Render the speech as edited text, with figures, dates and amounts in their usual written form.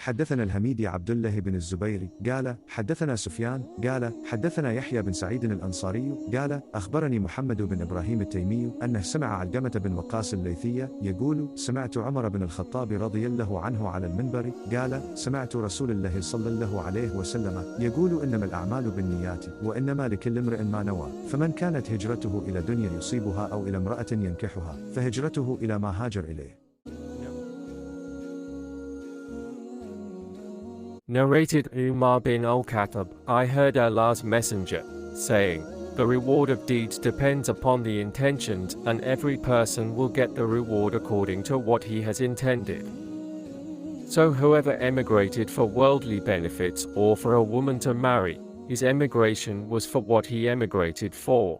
حدثنا الهميدي عبد الله بن الزبير قال حدثنا سفيان قال حدثنا يحيى بن سعيد الأنصاري قال أخبرني محمد بن إبراهيم التيمي أنه سمع علقمة بن وقاص الليثية يقول سمعت عمر بن الخطاب رضي الله عنه على المنبر قال سمعت رسول الله صلى الله عليه وسلم يقول إنما الأعمال بالنيات وإنما لكل امرئ ما نوى فمن كانت هجرته إلى دنيا يصيبها أو إلى امرأة ينكحها فهجرته إلى ما هاجر إليه. Narrated Umar bin al-Khattab, I heard Allah's Messenger, saying, the reward of deeds depends upon the intentions, and every person will get the reward according to what he has intended. So whoever emigrated for worldly benefits or for a woman to marry, his emigration was for what he emigrated for.